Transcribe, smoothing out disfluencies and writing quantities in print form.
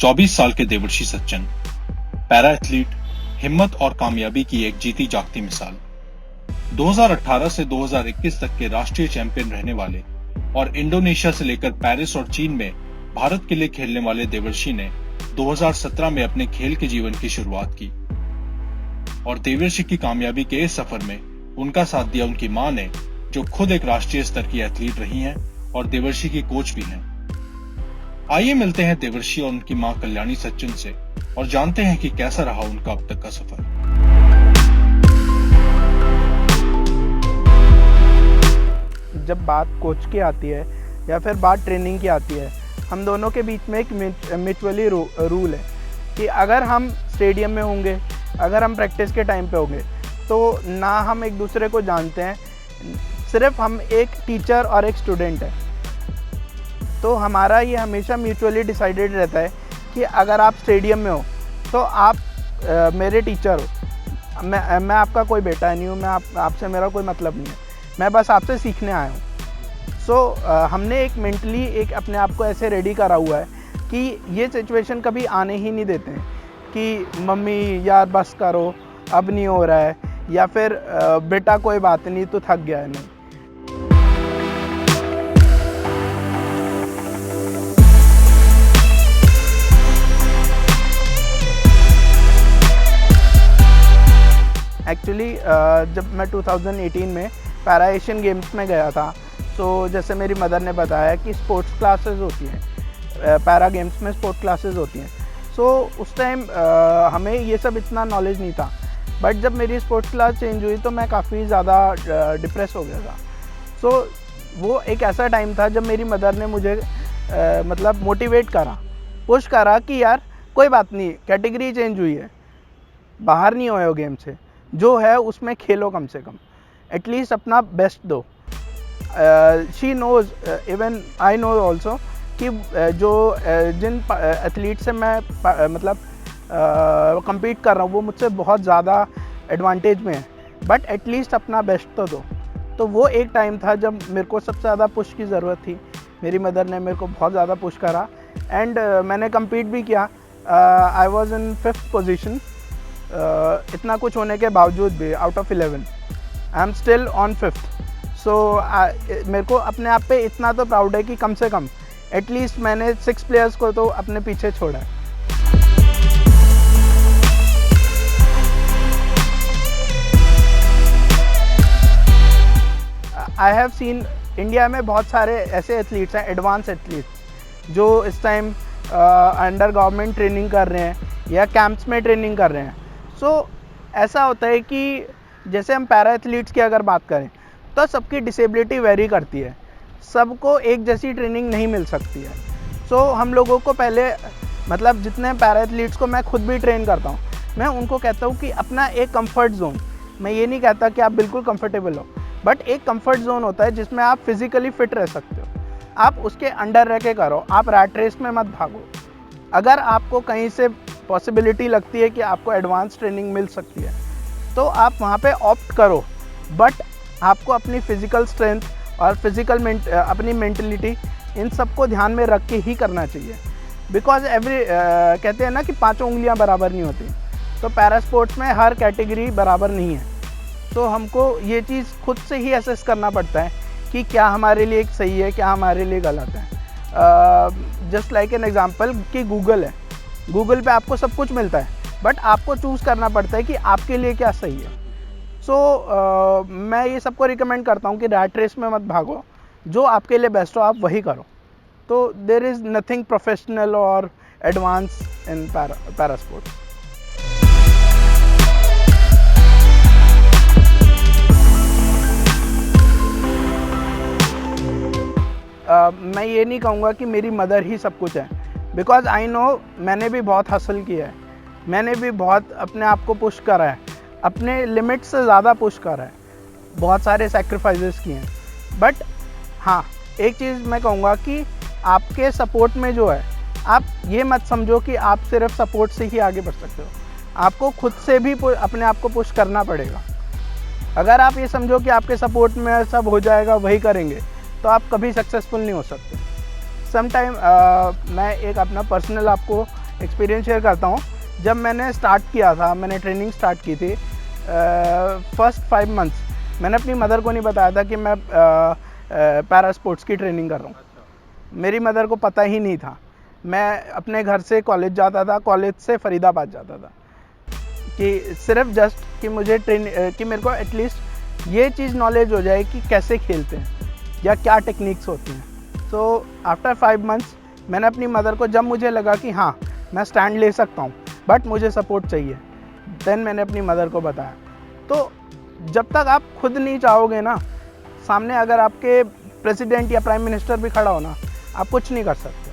24 साल के देवर्षि सच्चन, पैरा एथलीट, हिम्मत और कामयाबी की एक जीती जागती मिसाल। 2018 से 2021 तक के राष्ट्रीय चैंपियन रहने वाले और इंडोनेशिया से लेकर पेरिस और चीन में भारत के लिए खेलने वाले देवर्षि ने 2017 में अपने खेल के जीवन की शुरुआत की और देवर्षि की कामयाबी के इस सफर में उनका साथ दिया उनकी मां ने, जो खुद एक राष्ट्रीय स्तर की एथलीट रही हैं और देवर्षि की कोच भी हैं। आइए मिलते हैं देवर्षि और उनकी मां कल्याणी सच्चन से और जानते हैं कि कैसा रहा उनका अब तक का सफर। जब बात कोच की आती है या फिर बात ट्रेनिंग की आती है, हम दोनों के बीच में एक म्यूचुअली रूल है कि अगर हम स्टेडियम में होंगे, अगर हम प्रैक्टिस के टाइम पे होंगे, तो ना हम एक दूसरे को जानते हैं, सिर्फ हम एक टीचर और एक स्टूडेंट है। तो हमारा ये हमेशा म्यूचुअली डिसाइडेड रहता है कि अगर आप स्टेडियम में हो तो आप मेरे टीचर हो, मैं आपका कोई बेटा नहीं हूँ, आपसे मेरा कोई मतलब नहीं है, मैं बस आपसे सीखने आया हूँ। हमने एक मेंटली एक अपने आप को ऐसे रेडी करा हुआ है कि ये सिचुएशन कभी आने ही नहीं देते हैं कि मम्मी यार बस करो, अब नहीं हो रहा है, या फिर बेटा कोई बात नहीं, तो थक गया है। नहीं, एक्चुअली जब मैं 2018 में पैरा एशियन गेम्स में गया था, तो जैसे मेरी मदर ने बताया कि स्पोर्ट्स क्लासेस होती हैं, पैरा गेम्स में स्पोर्ट्स क्लासेस होती हैं। उस टाइम हमें ये सब इतना नॉलेज नहीं था, बट जब मेरी स्पोर्ट्स क्लास चेंज हुई तो मैं काफ़ी ज़्यादा डिप्रेस हो गया था। वो एक ऐसा टाइम था जब मेरी मदर ने मुझे मतलब मोटिवेट करा, पुश करा कि यार कोई बात नहीं, कैटेगरी चेंज हुई है, बाहर नहीं होए हो गेम से, जो है उसमें खेलो, कम से कम एटलीस्ट अपना बेस्ट दो। She knows, even I know also कि जिन एथलीट से मैं मतलब compete कर रहा हूँ वो मुझसे बहुत ज़्यादा एडवांटेज में है, बट एटलीस्ट अपना बेस्ट तो दो। तो वो एक टाइम था जब मेरे को सबसे ज़्यादा पुश की ज़रूरत थी। मेरी मदर ने मेरे को बहुत ज़्यादा पुश करा एंड मैंने compete भी किया। I was in 5th position. इतना कुछ होने के बावजूद भी out of 11 I am still on 5th। मेरे को अपने आप पे इतना तो प्राउड है कि कम से कम एटलीस्ट मैंने 6 प्लेयर्स को तो अपने पीछे छोड़ा है। आई हैव सीन इंडिया में बहुत सारे ऐसे एथलीट्स हैं, एडवांस एथलीट्स, जो इस टाइम अंडर गवर्नमेंट ट्रेनिंग कर रहे हैं या कैंप्स में ट्रेनिंग कर रहे हैं। ऐसा होता है कि जैसे हम पैरा एथलीट्स की अगर बात करें तो सबकी डिसेबिलिटी वेरी करती है, सबको एक जैसी ट्रेनिंग नहीं मिल सकती है। हम लोगों को पहले मतलब जितने पैरा एथलीट्स को मैं खुद भी ट्रेन करता हूँ, मैं उनको कहता हूँ कि अपना एक कंफर्ट जोन, मैं ये नहीं कहता कि आप बिल्कुल कंफर्टेबल हो, बट एक कंफर्ट जोन होता है जिसमें आप फिजिकली फिट रह सकते हो, आप उसके अंडर रह के करो, आप रैट रेस में मत भागो। अगर आपको कहीं से पॉसिबिलिटी लगती है कि आपको एडवांस ट्रेनिंग मिल सकती है तो आप वहाँ पे ऑप्ट करो, बट आपको अपनी फिजिकल स्ट्रेंथ और अपनी मेंटलिटी, इन सबको ध्यान में रख के ही करना चाहिए। बिकॉज कहते हैं ना कि 5 उंगलियां बराबर नहीं होती, तो पैरा स्पोर्ट्स में हर कैटेगरी बराबर नहीं है। तो हमको ये चीज़ खुद से ही असेस करना पड़ता है कि क्या हमारे लिए सही है, क्या हमारे लिए गलत है। जस्ट लाइक एन एग्जांपल कि गूगल है, गूगल पे आपको सब कुछ मिलता है, बट आपको चूज़ करना पड़ता है कि आपके लिए क्या सही है। मैं ये सबको रिकमेंड करता हूँ कि रैट रेस में मत भागो, जो आपके लिए बेस्ट हो आप वही करो। तो देयर इज़ नथिंग प्रोफेशनल और एडवांस इन पैरा स्पोर्ट्स। मैं ये नहीं कहूँगा कि मेरी मदर ही सब कुछ है, बिकॉज आई नो मैंने भी बहुत हसल किया है, मैंने भी बहुत अपने आप को पुश करा है, अपने लिमिट से ज़्यादा पुश करा है, बहुत सारे सैक्रिफाइसेस किए हैं। बट हाँ, एक चीज़ मैं कहूँगा कि आपके सपोर्ट में जो है, आप ये मत समझो कि आप सिर्फ सपोर्ट से ही आगे बढ़ सकते हो, आपको खुद से भी अपने आप को पुश करना पड़ेगा। अगर आप ये समझो कि आपके सपोर्ट में सब हो जाएगा, वही करेंगे, तो आप कभी सक्सेसफुल नहीं हो सकते। समटाइम मैं एक अपना पर्सनल आपको एक्सपीरियंस शेयर करता हूँ। जब मैंने स्टार्ट किया था, मैंने ट्रेनिंग स्टार्ट की थी, फर्स्ट 5 मंथ्स मैंने अपनी मदर को नहीं बताया था कि मैं पैरा स्पोर्ट्स की ट्रेनिंग कर रहा हूँ। मेरी मदर को पता ही नहीं था। मैं अपने घर से कॉलेज जाता था, कॉलेज से फरीदाबाद जाता था, कि सिर्फ जस्ट कि मुझे कि मेरे को एटलीस्ट ये चीज़ नॉलेज हो जाए कि कैसे खेलते हैं या क्या टेक्निक्स होती हैं। सो आफ्टर 5 मंथ्स मैंने अपनी मदर को, जब मुझे लगा कि हाँ मैं स्टैंड ले सकता हूँ बट मुझे सपोर्ट चाहिए, देन मैंने अपनी मदर को बताया। तो जब तक आप खुद नहीं चाहोगे ना, सामने अगर आपके प्रेसिडेंट या प्राइम मिनिस्टर भी खड़ा हो ना, आप कुछ नहीं कर सकते।